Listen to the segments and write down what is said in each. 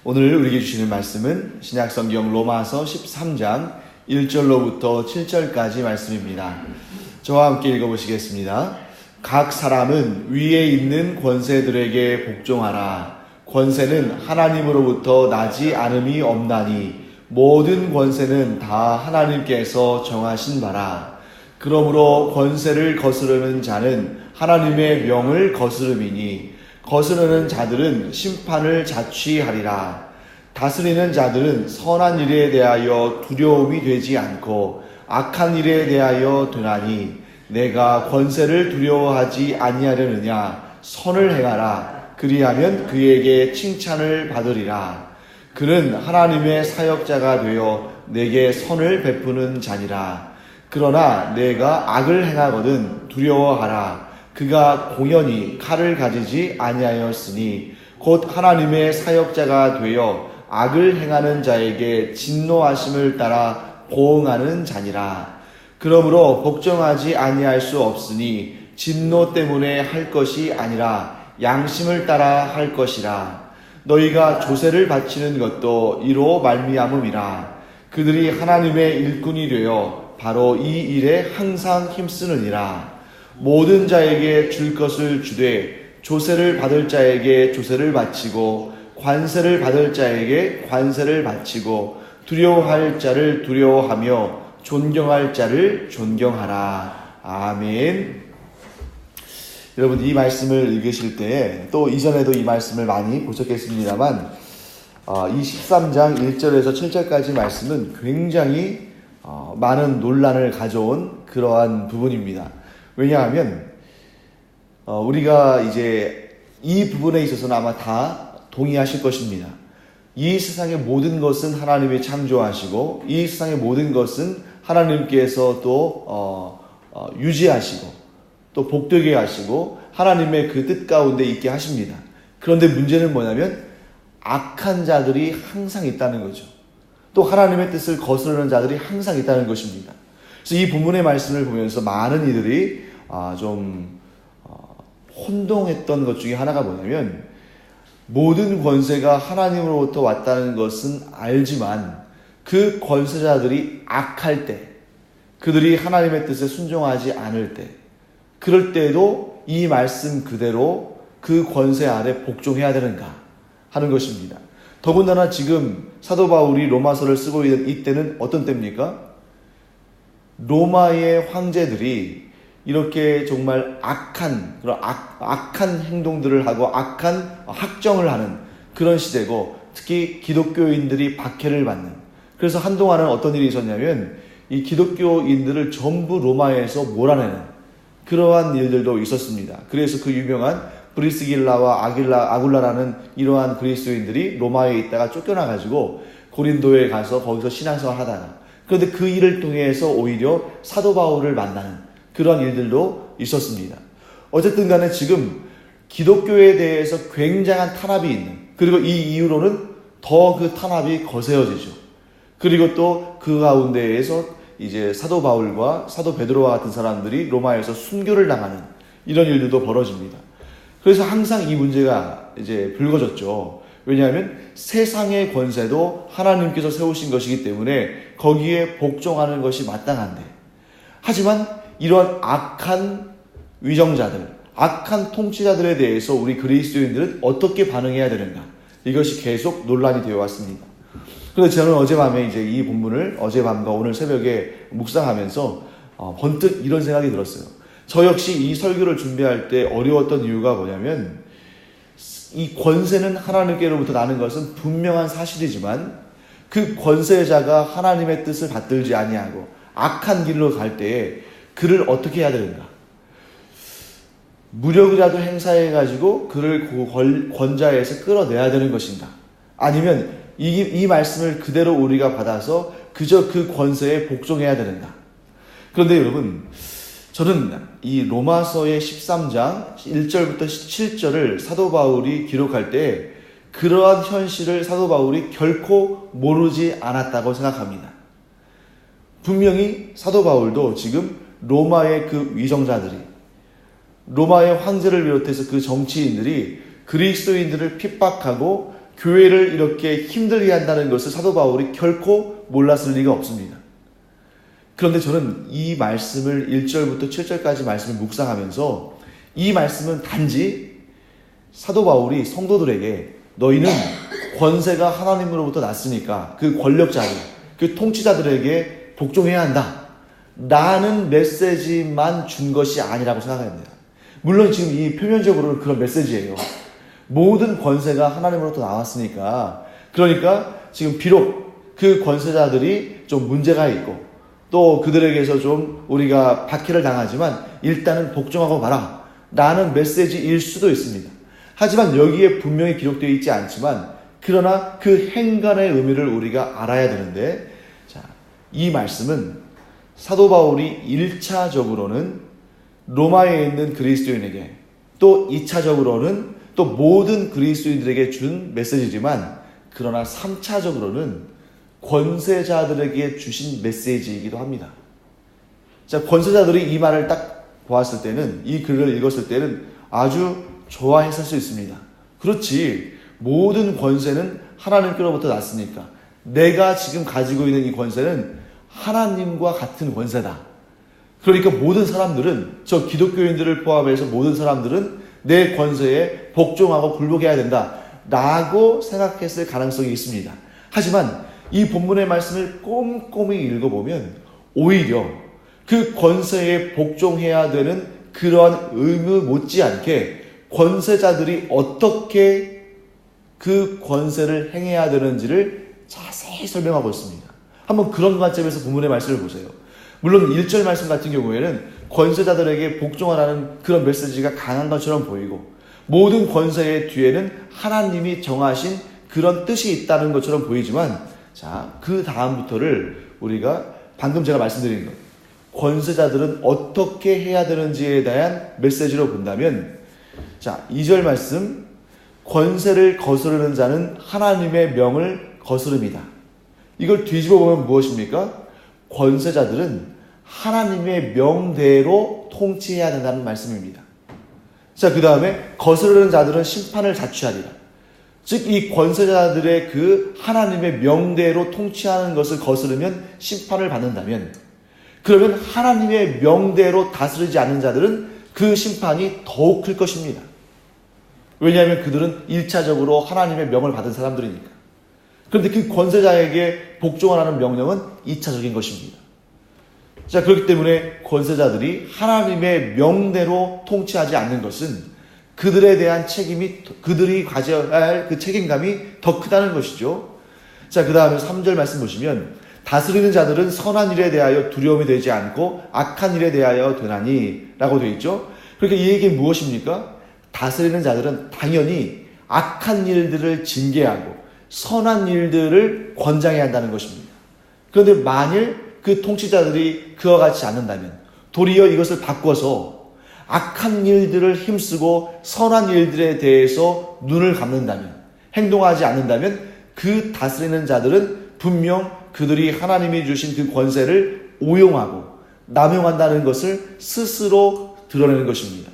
오늘 우리에게 주시는 말씀은 신약성경 로마서 13장 1절로부터 7절까지 말씀입니다. 저와 함께 읽어보시겠습니다. 각 사람은 위에 있는 권세들에게 복종하라. 권세는 하나님으로부터 나지 않음이 없나니 모든 권세는 다 하나님께서 정하신 바라. 그러므로 권세를 거스르는 자는 하나님의 명을 거스름이니 거스르는 자들은 심판을 자취하리라. 다스리는 자들은 선한 일에 대하여 두려움이 되지 않고 악한 일에 대하여 되나니 내가 권세를 두려워하지 아니하려느냐. 선을 행하라. 그리하면 그에게 칭찬을 받으리라. 그는 하나님의 사역자가 되어 내게 선을 베푸는 자니라. 그러나 내가 악을 행하거든 두려워하라. 그가 공연히 칼을 가지지 아니하였으니 곧 하나님의 사역자가 되어 악을 행하는 자에게 진노하심을 따라 보응하는 자니라. 그러므로 복종하지 아니할 수 없으니 진노 때문에 할 것이 아니라 양심을 따라 할 것이라. 너희가 조세를 바치는 것도 이로 말미암음이라. 그들이 하나님의 일꾼이 되어 바로 이 일에 항상 힘쓰느니라. 모든 자에게 줄 것을 주되 조세를 받을 자에게 조세를 바치고 관세를 받을 자에게 관세를 바치고 두려워할 자를 두려워하며 존경할 자를 존경하라. 아멘. 여러분, 이 말씀을 읽으실 때 또 이전에도 이 말씀을 많이 보셨겠습니다만 이 13장 1절에서 7절까지 말씀은 굉장히 많은 논란을 가져온 그러한 부분입니다. 왜냐하면 우리가 이제 이 부분에 있어서는 아마 다 동의하실 것입니다. 이 세상의 모든 것은 하나님이 창조하시고 이 세상의 모든 것은 하나님께서 또 유지하시고 또 복되게 하시고 하나님의 그 뜻 가운데 있게 하십니다. 그런데 문제는 뭐냐면 악한 자들이 항상 있다는 거죠. 또 하나님의 뜻을 거스르는 자들이 항상 있다는 것입니다. 그래서 이 본문의 말씀을 보면서 많은 이들이 좀 혼동했던 것 중에 하나가 뭐냐면 모든 권세가 하나님으로부터 왔다는 것은 알지만 그 권세자들이 악할 때, 그들이 하나님의 뜻에 순종하지 않을 때, 그럴 때에도 이 말씀 그대로 그 권세 아래 복종해야 되는가 하는 것입니다. 더군다나 지금 사도 바울이 로마서를 쓰고 있는 이때는 어떤 때입니까? 로마의 황제들이 이렇게 정말 악한 행동들을 하고 악한 학정을 하는 그런 시대고, 특히 기독교인들이 박해를 받는, 그래서 한동안은 어떤 일이 있었냐면 이 기독교인들을 전부 로마에서 몰아내는 그러한 일들도 있었습니다. 그래서 그 유명한 브리스길라와 아굴라라는 이러한 그리스도인들이 로마에 있다가 쫓겨나가지고 고린도에 가서 거기서 신앙생활 하다가, 그런데 그 일을 통해서 오히려 사도 바울을 만나는 그런 일들도 있었습니다. 어쨌든 간에 지금 기독교에 대해서 굉장한 탄압이 있는, 그리고 이 이후로는 더 그 탄압이 거세어지죠. 그리고 또 그 가운데에서 이제 사도 바울과 사도 베드로와 같은 사람들이 로마에서 순교를 당하는 이런 일들도 벌어집니다. 그래서 항상 이 문제가 이제 불거졌죠. 왜냐하면 세상의 권세도 하나님께서 세우신 것이기 때문에 거기에 복종하는 것이 마땅한데, 하지만 이러한 악한 위정자들, 악한 통치자들에 대해서 우리 그리스도인들은 어떻게 반응해야 되는가? 이것이 계속 논란이 되어 왔습니다. 그래서 저는 어젯밤에 이제 이 본문을 어젯밤과 오늘 새벽에 묵상하면서 번뜩 이런 생각이 들었어요. 저 역시 이 설교를 준비할 때 어려웠던 이유가 뭐냐면, 이 권세는 하나님께로부터 나는 것은 분명한 사실이지만 그 권세자가 하나님의 뜻을 받들지 아니하고 악한 길로 갈 때에 그를 어떻게 해야 되는가? 무력이라도 행사해가지고 그를 권좌에서 끌어내야 되는 것인가? 아니면 이 말씀을 그대로 우리가 받아서 그저 그 권세에 복종해야 되는가? 그런데 여러분, 저는 이 로마서의 13장 1절부터 7절을 사도 바울이 기록할 때 그러한 현실을 사도 바울이 결코 모르지 않았다고 생각합니다. 분명히 사도 바울도 지금 로마의 그 위정자들이, 로마의 황제를 비롯해서 그 정치인들이 그리스도인들을 핍박하고 교회를 이렇게 힘들게 한다는 것을 사도 바울이 결코 몰랐을 리가 없습니다. 그런데 저는 이 말씀을 1절부터 7절까지 말씀을 묵상하면서 이 말씀은 단지 사도 바울이 성도들에게 너희는 권세가 하나님으로부터 났으니까 그 권력자들, 그 통치자들에게 복종해야 한다 라는 메시지만 준 것이 아니라고 생각합니다. 물론 지금 이 표면적으로는 그런 메시지예요. 모든 권세가 하나님으로부터 나왔으니까, 그러니까 지금 비록 그 권세자들이 좀 문제가 있고 또 그들에게서 좀 우리가 박해를 당하지만 일단은 복종하고 봐라 라는 메시지일 수도 있습니다. 하지만 여기에 분명히 기록되어 있지 않지만 그러나 그 행간의 의미를 우리가 알아야 되는데, 자, 이 말씀은 사도 바울이 1차적으로는 로마에 있는 그리스도인에게, 또 2차적으로는 또 모든 그리스도인들에게 준 메시지지만, 그러나 3차적으로는 권세자들에게 주신 메시지이기도 합니다. 자, 권세자들이 이 말을 딱 보았을 때는, 이 글을 읽었을 때는 아주 좋아했을 수 있습니다. 그렇지, 모든 권세는 하나님께로부터 났으니까 내가 지금 가지고 있는 이 권세는 하나님과 같은 권세다. 그러니까 모든 사람들은, 저 기독교인들을 포함해서 모든 사람들은 내 권세에 복종하고 굴복해야 된다 라고 생각했을 가능성이 있습니다. 하지만 이 본문의 말씀을 꼼꼼히 읽어보면 오히려 그 권세에 복종해야 되는 그러한 의무 못지않게 권세자들이 어떻게 그 권세를 행해야 되는지를 자세히 설명하고 있습니다. 한번 그런 관점에서 본문의 말씀을 보세요. 물론 1절 말씀 같은 경우에는 권세자들에게 복종하라는 그런 메시지가 강한 것처럼 보이고, 모든 권세의 뒤에는 하나님이 정하신 그런 뜻이 있다는 것처럼 보이지만, 자, 그 다음부터를 우리가 방금 제가 말씀드린 것, 권세자들은 어떻게 해야 되는지에 대한 메시지로 본다면, 자, 2절 말씀, 권세를 거스르는 자는 하나님의 명을 거스릅니다. 이걸 뒤집어 보면 무엇입니까? 권세자들은 하나님의 명대로 통치해야 된다는 말씀입니다. 자, 그 다음에 거스르는 자들은 심판을 자취하리라. 즉, 이 권세자들의 그 하나님의 명대로 통치하는 것을 거스르면 심판을 받는다면, 그러면 하나님의 명대로 다스리지 않는 자들은 그 심판이 더욱 클 것입니다. 왜냐하면 그들은 1차적으로 하나님의 명을 받은 사람들이니까. 그런데 그 권세자에게 복종하라는 명령은 2차적인 것입니다. 자, 그렇기 때문에 권세자들이 하나님의 명대로 통치하지 않는 것은 그들에 대한 책임이, 그들이 가져야 할 그 책임감이 더 크다는 것이죠. 자, 그 다음에 3절 말씀 보시면, 다스리는 자들은 선한 일에 대하여 두려움이 되지 않고 악한 일에 대하여 되나니 라고 되어 있죠. 그러니까 이 얘기는 무엇입니까? 다스리는 자들은 당연히 악한 일들을 징계하고 선한 일들을 권장해야 한다는 것입니다. 그런데 만일 그 통치자들이 그와 같지 않는다면, 도리어 이것을 바꿔서 악한 일들을 힘쓰고 선한 일들에 대해서 눈을 감는다면, 행동하지 않는다면, 그 다스리는 자들은 분명 그들이 하나님이 주신 그 권세를 오용하고 남용한다는 것을 스스로 드러내는 것입니다.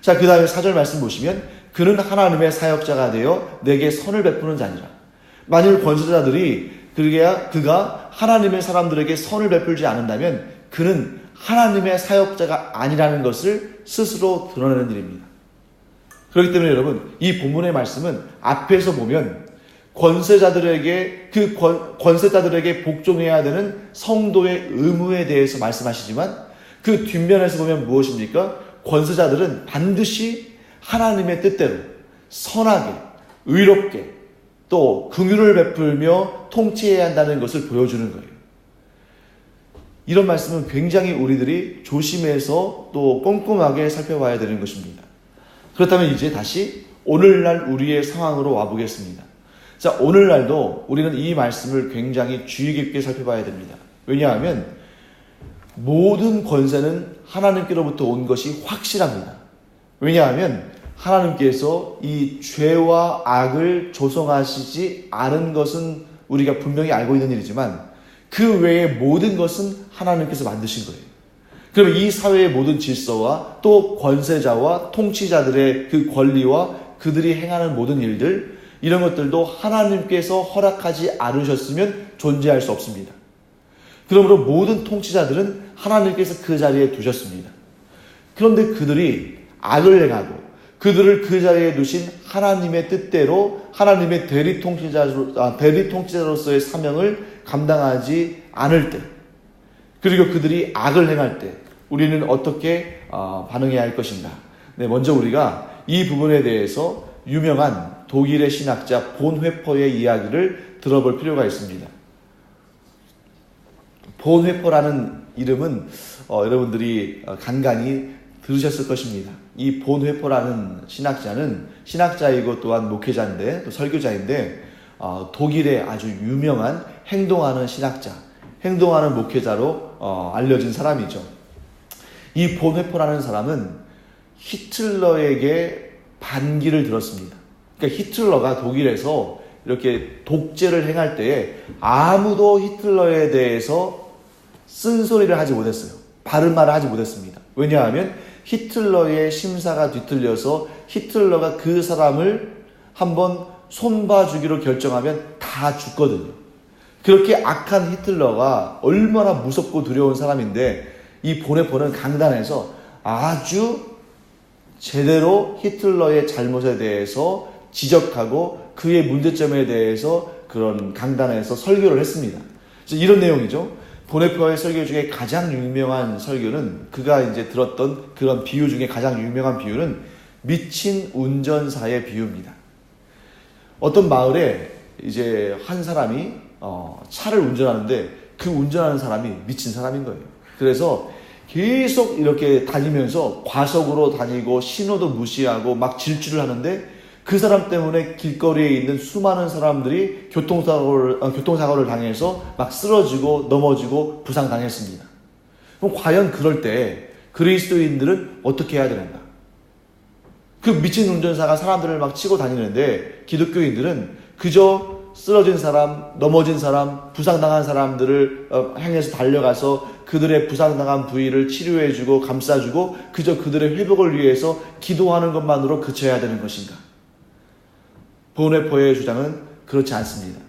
자, 그 다음에 4절 말씀 보시면, 그는 하나님의 사역자가 되어 내게 선을 베푸는 자니라. 만일 권세자들이 그가 하나님의 사람들에게 선을 베풀지 않는다면 그는 하나님의 사역자가 아니라는 것을 스스로 드러내는 일입니다. 그렇기 때문에 여러분, 이 본문의 말씀은 앞에서 보면 권세자들에게, 그 권세자들에게 복종해야 되는 성도의 의무에 대해서 말씀하시지만, 그 뒷면에서 보면 무엇입니까? 권세자들은 반드시 하나님의 뜻대로 선하게, 의롭게, 또 긍휼을 베풀며 통치해야 한다는 것을 보여주는 거예요. 이런 말씀은 굉장히 우리들이 조심해서 또 꼼꼼하게 살펴봐야 되는 것입니다. 그렇다면 이제 다시 오늘날 우리의 상황으로 와보겠습니다. 자, 오늘날도 우리는 이 말씀을 굉장히 주의 깊게 살펴봐야 됩니다. 왜냐하면 모든 권세는 하나님께로부터 온 것이 확실합니다. 왜냐하면 하나님께서 이 죄와 악을 조성하시지 않은 것은 우리가 분명히 알고 있는 일이지만, 그 외의 모든 것은 하나님께서 만드신 거예요. 그럼 이 사회의 모든 질서와 또 권세자와 통치자들의 그 권리와 그들이 행하는 모든 일들, 이런 것들도 하나님께서 허락하지 않으셨으면 존재할 수 없습니다. 그러므로 모든 통치자들은 하나님께서 그 자리에 두셨습니다. 그런데 그들이 악을 행하고 그들을 그 자리에 두신 하나님의 뜻대로 하나님의 대리 통치자로서의 사명을 감당하지 않을 때, 그리고 그들이 악을 행할 때 우리는 어떻게 반응해야 할 것인가? 네, 먼저 우리가 이 부분에 대해서 유명한 독일의 신학자 본회퍼의 이야기를 들어볼 필요가 있습니다. 본회퍼라는 이름은 여러분들이 간간히 들으셨을 것입니다. 이 본회퍼라는 신학자는 신학자이고 또한 목회자인데 또 설교자인데 독일의 아주 유명한 행동하는 신학자, 행동하는 목회자로 알려진 사람이죠. 이 본회퍼라는 사람은 히틀러에게 반기를 들었습니다. 그러니까 히틀러가 독일에서 이렇게 독재를 행할 때에 아무도 히틀러에 대해서 쓴소리를 하지 못했어요. 바른 말을 하지 못했습니다. 왜냐하면 히틀러의 심사가 뒤틀려서 히틀러가 그 사람을 한번 손봐주기로 결정하면 다 죽거든요. 그렇게 악한 히틀러가 얼마나 무섭고 두려운 사람인데 이 본회퍼는 강단에서 아주 제대로 히틀러의 잘못에 대해서 지적하고 그의 문제점에 대해서 그런 강단에서 설교를 했습니다. 이런 내용이죠. 본회퍼의 설교 중에 가장 유명한 설교는 그가 이제 들었던 그런 비유 중에 가장 유명한 비유는 미친 운전사의 비유입니다. 어떤 마을에 이제 한 사람이 차를 운전하는데 그 운전하는 사람이 미친 사람인 거예요. 그래서 계속 이렇게 다니면서 과속으로 다니고 신호도 무시하고 막 질주를 하는데 그 사람 때문에 길거리에 있는 수많은 사람들이 교통사고를 당해서 막 쓰러지고 넘어지고 부상당했습니다. 그럼 과연 그럴 때 그리스도인들은 어떻게 해야 되는가? 그 미친 운전사가 사람들을 막 치고 다니는데 기독교인들은 그저 쓰러진 사람, 넘어진 사람, 부상당한 사람들을 향해서 달려가서 그들의 부상당한 부위를 치료해주고 감싸주고 그저 그들의 회복을 위해서 기도하는 것만으로 그쳐야 되는 것인가? 본회퍼의 주장은 그렇지 않습니다.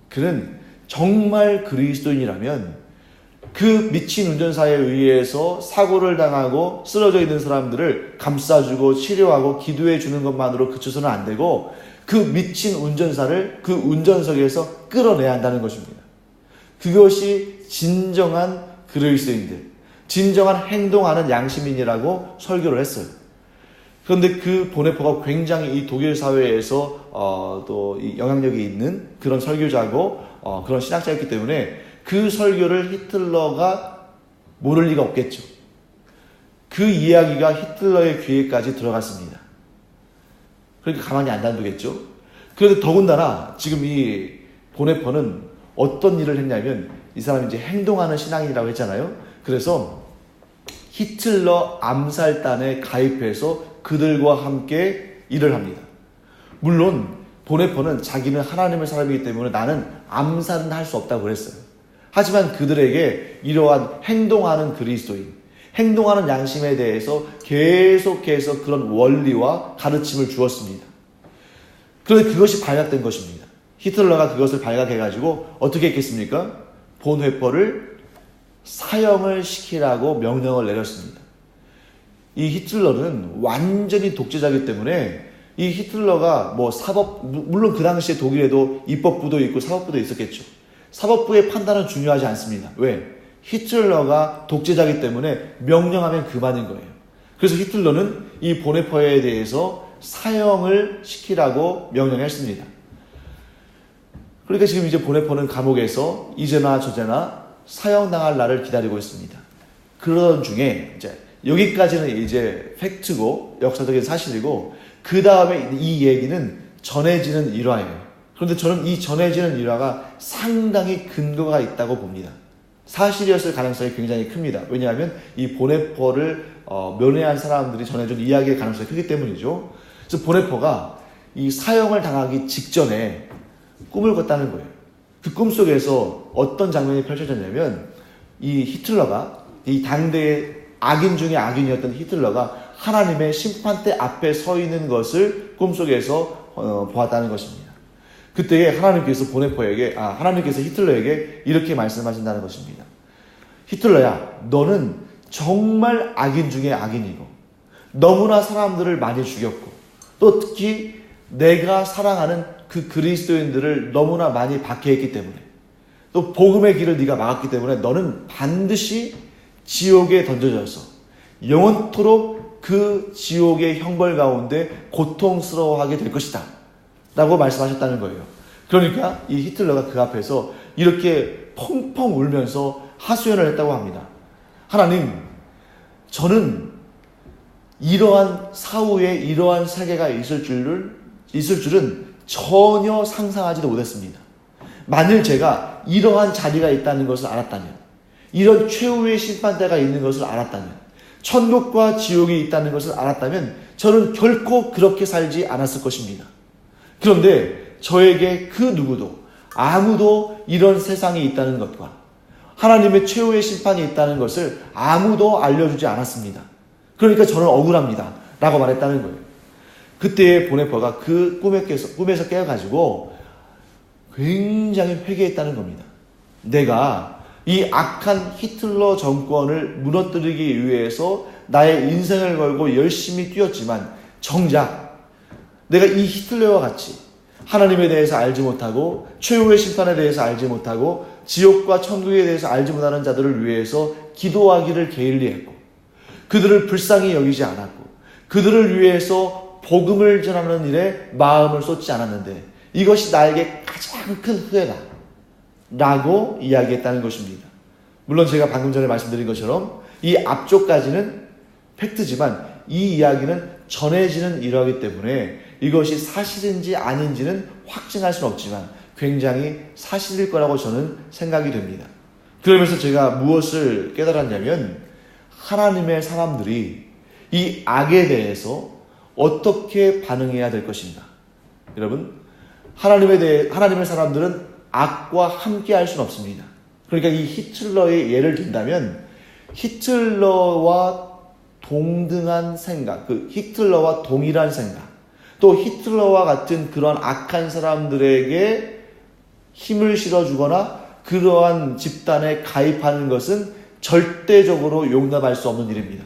그는 정말 그리스도인이라면 그 미친 운전사에 의해서 사고를 당하고 쓰러져 있는 사람들을 감싸주고 치료하고 기도해 주는 것만으로 그쳐서는 안 되고 그 미친 운전사를 그 운전석에서 끌어내야 한다는 것입니다. 그것이 진정한 그리스도인들, 진정한 행동하는 양심인이라고 설교를 했어요. 그런데 그 본회퍼가 굉장히 이 독일 사회에서 또 이 영향력이 있는 그런 설교자고 그런 신학자였기 때문에 그 설교를 히틀러가 모를 리가 없겠죠. 그 이야기가 히틀러의 귀에까지 들어갔습니다. 그러니까 가만히 안 놔두겠죠. 그런데 더군다나 지금 이 본회퍼는 어떤 일을 했냐면 이 사람이 이제 행동하는 신앙인이라고 했잖아요. 그래서 히틀러 암살단에 가입해서 그들과 함께 일을 합니다. 물론 본회퍼는 자기는 하나님의 사람이기 때문에 나는 암살은 할 수 없다고 그랬어요. 하지만 그들에게 이러한 행동하는 그리스도인, 행동하는 양심에 대해서 계속해서 그런 원리와 가르침을 주었습니다. 그런데 그것이 발각된 것입니다. 히틀러가 그것을 발각해가지고 어떻게 했겠습니까? 본회퍼를 사형을 시키라고 명령을 내렸습니다. 이 히틀러는 완전히 독재자이기 때문에 이 히틀러가 물론 그 당시에 독일에도 입법부도 있고 사법부도 있었겠죠. 사법부의 판단은 중요하지 않습니다. 왜? 히틀러가 독재자이기 때문에 명령하면 그만인 거예요. 그래서 히틀러는 이 본회퍼에 대해서 사형을 시키라고 명령했습니다. 그러니까 지금 이제 본회퍼는 감옥에서 이제나 저제나 사형당할 날을 기다리고 있습니다. 그런 중에 이제 여기까지는 이제 팩트고 역사적인 사실이고 그 다음에 이 얘기는 전해지는 일화예요. 그런데 저는 이 전해지는 일화가 상당히 근거가 있다고 봅니다. 사실이었을 가능성이 굉장히 큽니다. 왜냐하면 이 본회퍼를 면회한 사람들이 전해준 이야기의 가능성이 크기 때문이죠. 그래서 본회퍼가 이 사형을 당하기 직전에 꿈을 꿨다는 거예요. 그 꿈속에서 어떤 장면이 펼쳐졌냐면 이 히틀러가 이 당대의 악인 중에 악인이었던 히틀러가 하나님의 심판대 앞에 서 있는 것을 꿈속에서 보았다는 것입니다. 그때에 하나님께서 히틀러에게 이렇게 말씀하신다는 것입니다. 히틀러야, 너는 정말 악인 중에 악인이고 너무나 사람들을 많이 죽였고 또 특히 내가 사랑하는 그 그리스도인들을 너무나 많이 박해했기 때문에 또 복음의 길을 네가 막았기 때문에 너는 반드시 지옥에 던져져서 영원토록 그 지옥의 형벌 가운데 고통스러워하게 될 것이다 라고 말씀하셨다는 거예요. 그러니까 이 히틀러가 그 앞에서 이렇게 펑펑 울면서 하소연을 했다고 합니다. 하나님, 저는 이러한 사후에 이러한 세계가 있을 줄은 전혀 상상하지도 못했습니다. 만일 제가 이러한 자리가 있다는 것을 알았다면, 이런 최후의 심판대가 있는 것을 알았다면, 천국과 지옥이 있다는 것을 알았다면 저는 결코 그렇게 살지 않았을 것입니다. 그런데 저에게 그 누구도 아무도 이런 세상이 있다는 것과 하나님의 최후의 심판이 있다는 것을 아무도 알려주지 않았습니다. 그러니까 저는 억울합니다 라고 말했다는 거예요. 그때의 보네퍼가 그 꿈에서 깨어가지고 굉장히 회개했다는 겁니다. 내가 이 악한 히틀러 정권을 무너뜨리기 위해서 나의 인생을 걸고 열심히 뛰었지만 정작 내가 이 히틀러와 같이 하나님에 대해서 알지 못하고 최후의 심판에 대해서 알지 못하고 지옥과 천국에 대해서 알지 못하는 자들을 위해서 기도하기를 게을리했고 그들을 불쌍히 여기지 않았고 그들을 위해서 복음을 전하는 일에 마음을 쏟지 않았는데 이것이 나에게 가장 큰 후회다 라고 이야기했다는 것입니다. 물론 제가 방금 전에 말씀드린 것처럼 이 앞쪽까지는 팩트지만 이 이야기는 전해지는 일화이기 때문에 이것이 사실인지 아닌지는 확증할 수는 없지만 굉장히 사실일 거라고 저는 생각이 됩니다. 그러면서 제가 무엇을 깨달았냐면 하나님의 사람들이 이 악에 대해서 어떻게 반응해야 될 것인가. 여러분, 하나님의 사람들은 악과 함께 할 수는 없습니다. 그러니까 이 히틀러의 예를 든다면 히틀러와 동등한 생각, 히틀러와 동일한 생각, 또 히틀러와 같은 그런 악한 사람들에게 힘을 실어주거나 그러한 집단에 가입하는 것은 절대적으로 용납할 수 없는 일입니다.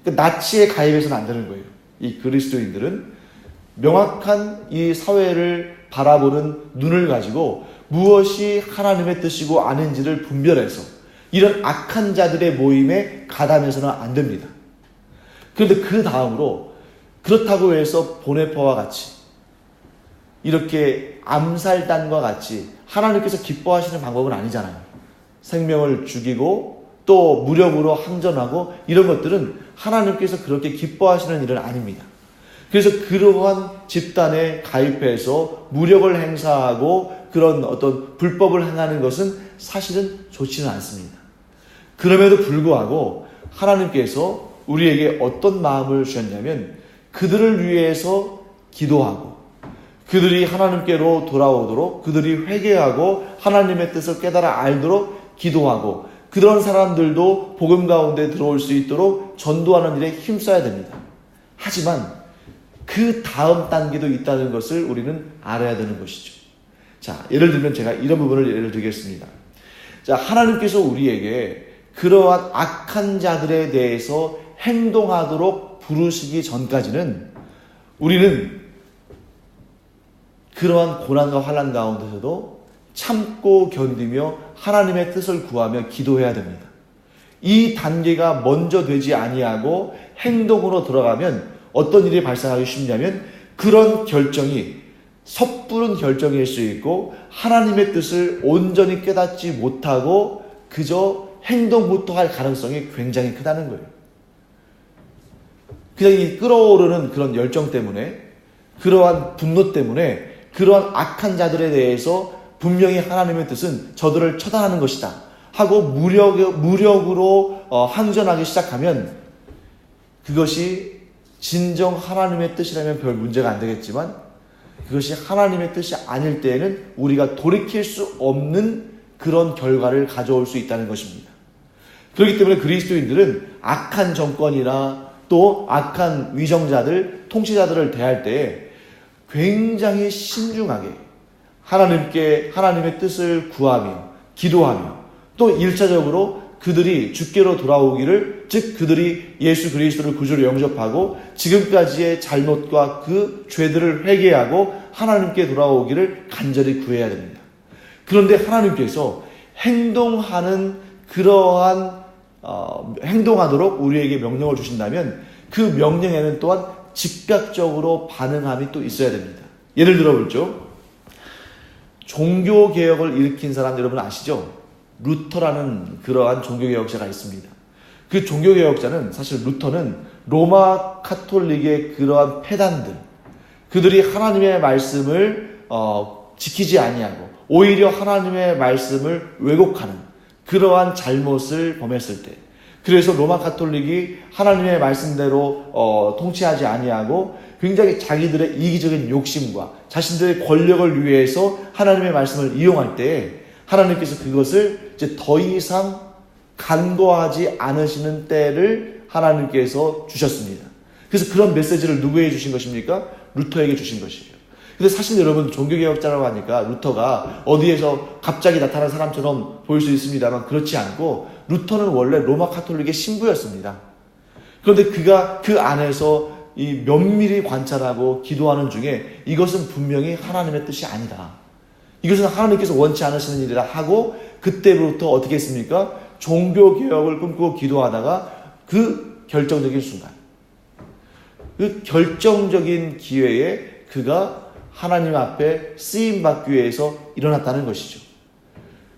그러니까 나치에 가입해서는 안 되는 거예요. 이 그리스도인들은 명확한 이 사회를 바라보는 눈을 가지고 무엇이 하나님의 뜻이고 아닌지를 분별해서 이런 악한 자들의 모임에 가담해서는 안 됩니다. 그런데 그 다음으로 그렇다고 해서 보네퍼와 같이 이렇게 암살단과 같이 하나님께서 기뻐하시는 방법은 아니잖아요. 생명을 죽이고 또 무력으로 항전하고 이런 것들은 하나님께서 그렇게 기뻐하시는 일은 아닙니다. 그래서 그러한 집단에 가입해서 무력을 행사하고 그런 어떤 불법을 행하는 것은 사실은 좋지는 않습니다. 그럼에도 불구하고 하나님께서 우리에게 어떤 마음을 주셨냐면 그들을 위해서 기도하고 그들이 하나님께로 돌아오도록 그들이 회개하고 하나님의 뜻을 깨달아 알도록 기도하고 그런 사람들도 복음 가운데 들어올 수 있도록 전도하는 일에 힘써야 됩니다. 하지만 그 다음 단계도 있다는 것을 우리는 알아야 되는 것이죠. 자, 예를 들면 제가 이런 부분을 예를 들겠습니다. 자, 하나님께서 우리에게 그러한 악한 자들에 대해서 행동하도록 부르시기 전까지는 우리는 그러한 고난과 환난 가운데서도 참고 견디며 하나님의 뜻을 구하며 기도해야 됩니다. 이 단계가 먼저 되지 아니하고 행동으로 들어가면 어떤 일이 발생하기 쉽냐면 그런 결정이 섣부른 결정일 수 있고 하나님의 뜻을 온전히 깨닫지 못하고 그저 행동부터 할 가능성이 굉장히 크다는 거예요. 그냥 이 끌어오르는 그런 열정 때문에 그러한 분노 때문에 그러한 악한 자들에 대해서 분명히 하나님의 뜻은 저들을 처단하는 것이다 하고 무력으로 항전하기 시작하면 그것이 진정 하나님의 뜻이라면 별 문제가 안 되겠지만 그것이 하나님의 뜻이 아닐 때에는 우리가 돌이킬 수 없는 그런 결과를 가져올 수 있다는 것입니다. 그렇기 때문에 그리스도인들은 악한 정권이나 또 악한 위정자들, 통치자들을 대할 때에 굉장히 신중하게 하나님의 뜻을 구하며 기도하며 또 1차적으로 그들이 주께로 돌아오기를, 즉 그들이 예수 그리스도를 구주로 영접하고 지금까지의 잘못과 그 죄들을 회개하고 하나님께 돌아오기를 간절히 구해야 됩니다. 그런데 하나님께서 행동하도록 우리에게 명령을 주신다면 그 명령에는 또한 즉각적으로 반응함이 또 있어야 됩니다. 예를 들어 보죠. 종교개혁을 일으킨 사람 여러분 아시죠? 루터라는 그러한 종교개혁자가 있습니다. 그 종교개혁자는, 사실 루터는 로마 카톨릭의 그러한 패단들, 그들이 하나님의 말씀을 지키지 아니하고 오히려 하나님의 말씀을 왜곡하는 그러한 잘못을 범했을 때, 그래서 로마 카톨릭이 하나님의 말씀대로 통치하지 아니하고 굉장히 자기들의 이기적인 욕심과 자신들의 권력을 위해서 하나님의 말씀을 이용할 때 하나님께서 그것을 이제 더 이상 간과하지 않으시는 때를 하나님께서 주셨습니다. 그래서 그런 메시지를 누구에게 주신 것입니까? 루터에게 주신 것이에요. 근데 사실 여러분, 종교개혁자라고 하니까 루터가 어디에서 갑자기 나타난 사람처럼 보일 수 있습니다만 그렇지 않고, 루터는 원래 로마 카톨릭의 신부였습니다. 그런데 그가 그 안에서 이 면밀히 관찰하고 기도하는 중에 이것은 분명히 하나님의 뜻이 아니다, 이것은 하나님께서 원치 않으시는 일이라 하고, 그때부터 어떻게 했습니까? 종교개혁을 꿈꾸고 기도하다가 그 결정적인 순간, 그 결정적인 기회에 그가 하나님 앞에 쓰임받기 위해서 일어났다는 것이죠.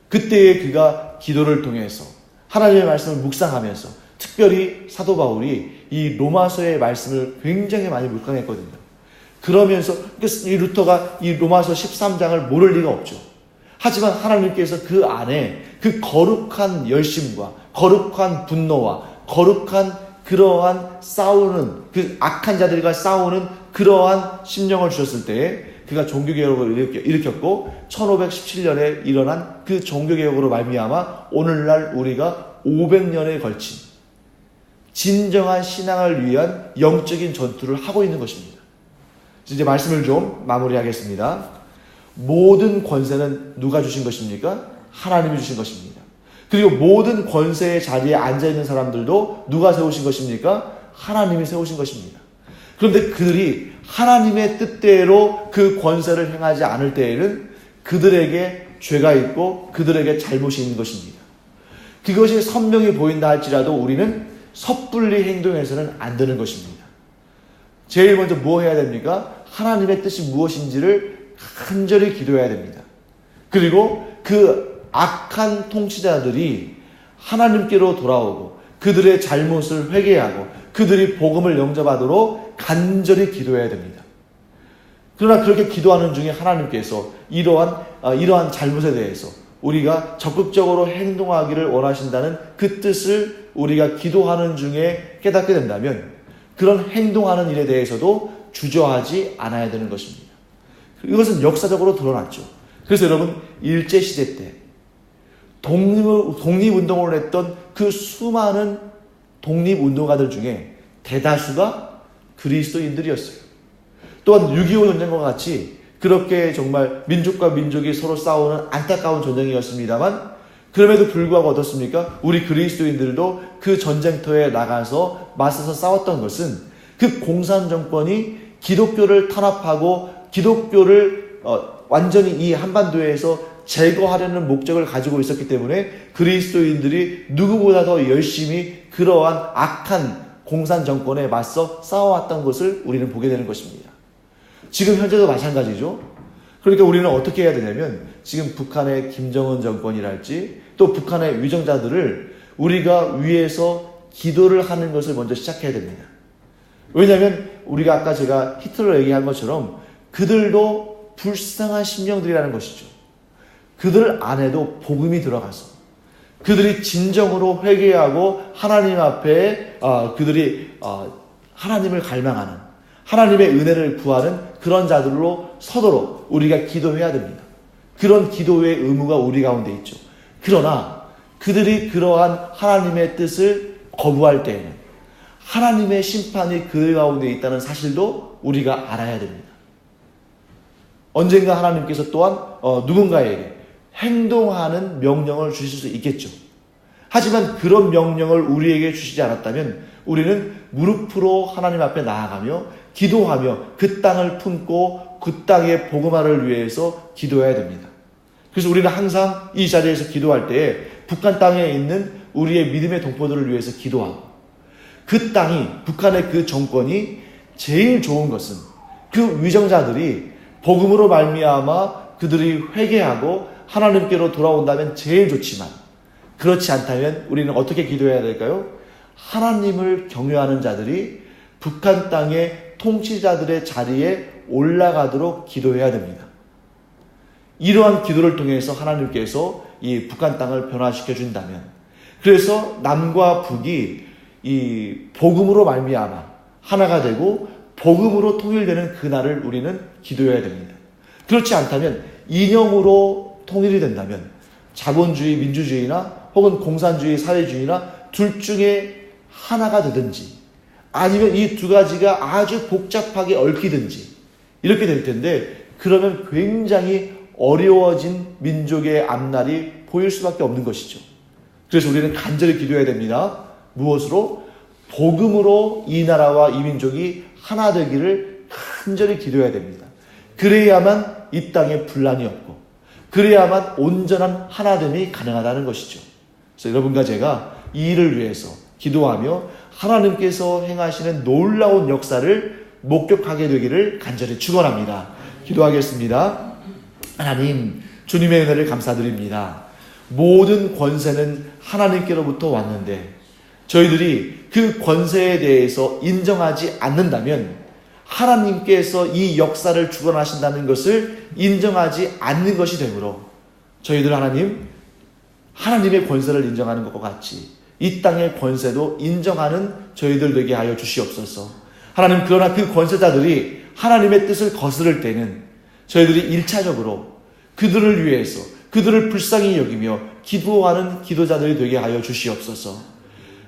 그때에 그가 기도를 통해서 하나님의 말씀을 묵상하면서, 특별히 사도 바울이 이 로마서의 말씀을 굉장히 많이 묵상했거든요. 그러면서 이 루터가 이 로마서 13장을 모를 리가 없죠. 하지만 하나님께서 그 안에 그 거룩한 열심과 거룩한 분노와 거룩한 그러한 싸우는, 그 악한 자들과 싸우는 그러한 심령을 주셨을 때에 그가 종교개혁을 일으켰고, 1517년에 일어난 그 종교개혁으로 말미암아 오늘날 우리가 500년에 걸친 진정한 신앙을 위한 영적인 전투를 하고 있는 것입니다. 이제 말씀을 좀 마무리하겠습니다. 모든 권세는 누가 주신 것입니까? 하나님이 주신 것입니다. 그리고 모든 권세의 자리에 앉아있는 사람들도 누가 세우신 것입니까? 하나님이 세우신 것입니다. 그런데 그들이 하나님의 뜻대로 그 권세를 행하지 않을 때에는 그들에게 죄가 있고 그들에게 잘못이 있는 것입니다. 그것이 선명히 보인다 할지라도 우리는 섣불리 행동해서는 안 되는 것입니다. 제일 먼저 뭐 해야 됩니까? 하나님의 뜻이 무엇인지를 간절히 기도해야 됩니다. 그리고 그 악한 통치자들이 하나님께로 돌아오고 그들의 잘못을 회개하고 그들이 복음을 영접하도록 간절히 기도해야 됩니다. 그러나 그렇게 기도하는 중에 하나님께서 이러한 잘못에 대해서 우리가 적극적으로 행동하기를 원하신다는 그 뜻을 우리가 기도하는 중에 깨닫게 된다면 그런 행동하는 일에 대해서도 주저하지 않아야 되는 것입니다. 이것은 역사적으로 드러났죠. 그래서 여러분, 일제시대 때 독립운동을 했던 그 수많은 독립운동가들 중에 대다수가 그리스도인들이었어요. 또한 6.25 전쟁과 같이 그렇게 정말 민족과 민족이 서로 싸우는 안타까운 전쟁이었습니다만, 그럼에도 불구하고 어떻습니까? 우리 그리스도인들도 그 전쟁터에 나가서 맞서서 싸웠던 것은 그 공산 정권이 기독교를 탄압하고 기독교를 완전히 이 한반도에서 제거하려는 목적을 가지고 있었기 때문에 그리스도인들이 누구보다 더 열심히 그러한 악한 공산 정권에 맞서 싸워왔던 것을 우리는 보게 되는 것입니다. 지금 현재도 마찬가지죠. 그러니까 우리는 어떻게 해야 되냐면, 지금 북한의 김정은 정권이랄지 또 북한의 위정자들을 우리가 위해서 기도를 하는 것을 먼저 시작해야 됩니다. 왜냐하면 우리가 아까 제가 히틀러 얘기한 것처럼 그들도 불쌍한 심령들이라는 것이죠. 그들 안에도 복음이 들어가서 그들이 진정으로 회개하고 하나님 앞에 그들이 하나님을 갈망하는, 하나님의 은혜를 구하는 그런 자들로 서도록 우리가 기도해야 됩니다. 그런 기도의 의무가 우리 가운데 있죠. 그러나 그들이 그러한 하나님의 뜻을 거부할 때에는 하나님의 심판이 그들 가운데 있다는 사실도 우리가 알아야 됩니다. 언젠가 하나님께서 또한 누군가에게 행동하는 명령을 주실 수 있겠죠. 하지만 그런 명령을 우리에게 주시지 않았다면 우리는 무릎으로 하나님 앞에 나아가며 기도하며 그 땅을 품고 그 땅의 복음화를 위해서 기도해야 됩니다. 그래서 우리는 항상 이 자리에서 기도할 때에 북한 땅에 있는 우리의 믿음의 동포들을 위해서 기도하고, 그 땅이, 북한의 그 정권이 제일 좋은 것은 그 위정자들이 복음으로 말미암아 그들이 회개하고 하나님께로 돌아온다면 제일 좋지만, 그렇지 않다면 우리는 어떻게 기도해야 될까요? 하나님을 경외하는 자들이 북한 땅의 통치자들의 자리에 올라가도록 기도해야 됩니다. 이러한 기도를 통해서 하나님께서 이 북한 땅을 변화시켜 준다면, 그래서 남과 북이 이 복음으로 말미암아 하나가 되고 복음으로 통일되는 그날을 우리는 기도해야 됩니다. 그렇지 않다면 이념으로 통일이 된다면 자본주의, 민주주의나 혹은 공산주의, 사회주의나 둘 중에 하나가 되든지, 아니면 이 두 가지가 아주 복잡하게 얽히든지 이렇게 될 텐데, 그러면 굉장히 어려워진 민족의 앞날이 보일 수밖에 없는 것이죠. 그래서 우리는 간절히 기도해야 됩니다. 무엇으로? 복음으로 이 나라와 이 민족이 하나 되기를 간절히 기도해야 됩니다. 그래야만 이 땅에 분란이 없고, 그래야만 온전한 하나됨이 가능하다는 것이죠. 그래서 여러분과 제가 이 일을 위해서 기도하며 하나님께서 행하시는 놀라운 역사를 목격하게 되기를 간절히 축원합니다. 기도하겠습니다. 하나님, 주님의 은혜를 감사드립니다. 모든 권세는 하나님께로부터 왔는데 저희들이 그 권세에 대해서 인정하지 않는다면 하나님께서 이 역사를 주관하신다는 것을 인정하지 않는 것이 되므로, 저희들 하나님의 권세를 인정하는 것과 같이 이 땅의 권세도 인정하는 저희들 되게 하여 주시옵소서. 하나님, 그러나 그 권세자들이 하나님의 뜻을 거스를 때는 저희들이 1차적으로 그들을 위해서, 그들을 불쌍히 여기며 기도하는 기도자들이 되게 하여 주시옵소서.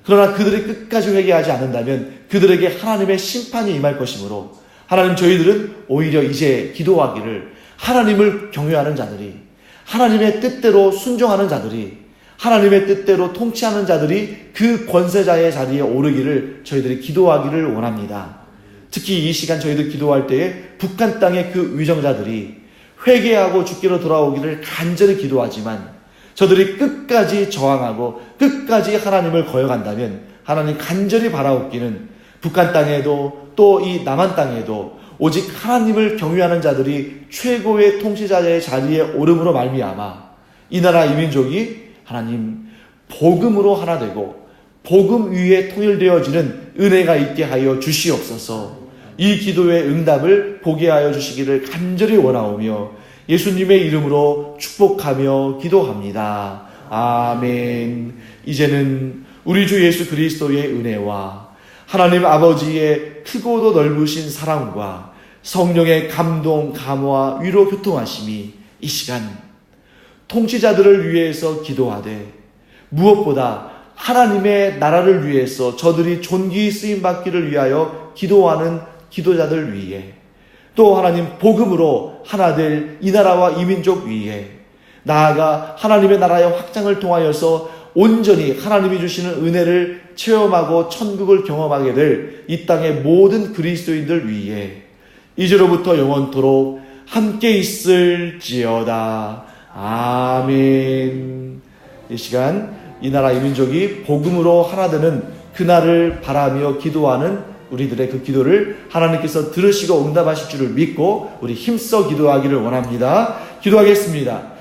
그러나 그들이 끝까지 회개하지 않는다면 그들에게 하나님의 심판이 임할 것이므로, 하나님, 저희들은 오히려 이제 기도하기를 하나님을 경외하는 자들이, 하나님의 뜻대로 순종하는 자들이, 하나님의 뜻대로 통치하는 자들이 그 권세자의 자리에 오르기를 저희들이 기도하기를 원합니다. 특히 이 시간 저희들 기도할 때에 북한 땅의 그 위정자들이 회개하고 주께로 돌아오기를 간절히 기도하지만, 저들이 끝까지 저항하고 끝까지 하나님을 거역한다면 하나님 간절히 바라옵기는 북한 땅에도 또 이 남한 땅에도 오직 하나님을 경외하는 자들이 최고의 통치자의 자리에 오름으로 말미암아 이 나라 이 민족이 하나님 복음으로 하나 되고 복음 위에 통일되어지는 은혜가 있게 하여 주시옵소서. 이 기도의 응답을 보게 하여 주시기를 간절히 원하오며 예수님의 이름으로 축복하며 기도합니다. 아멘. 이제는 우리 주 예수 그리스도의 은혜와 하나님 아버지의 크고도 넓으신 사랑과 성령의 감동, 감화, 위로 교통하심이 이 시간 통치자들을 위해서 기도하되, 무엇보다 하나님의 나라를 위해서 저들이 존귀 쓰임받기를 위하여 기도하는 기도자들 위에, 또 하나님 복음으로 하나 될 이 나라와 이 민족 위에, 나아가 하나님의 나라의 확장을 통하여서 온전히 하나님이 주시는 은혜를 체험하고 천국을 경험하게 될 이 땅의 모든 그리스도인들 위에 이제로부터 영원토록 함께 있을지어다. 아멘. 이 시간 이 나라 이 민족이 복음으로 하나 되는 그날을 바라며 기도하는 우리들의 그 기도를 하나님께서 들으시고 응답하실 줄을 믿고 우리 힘써 기도하기를 원합니다. 기도하겠습니다.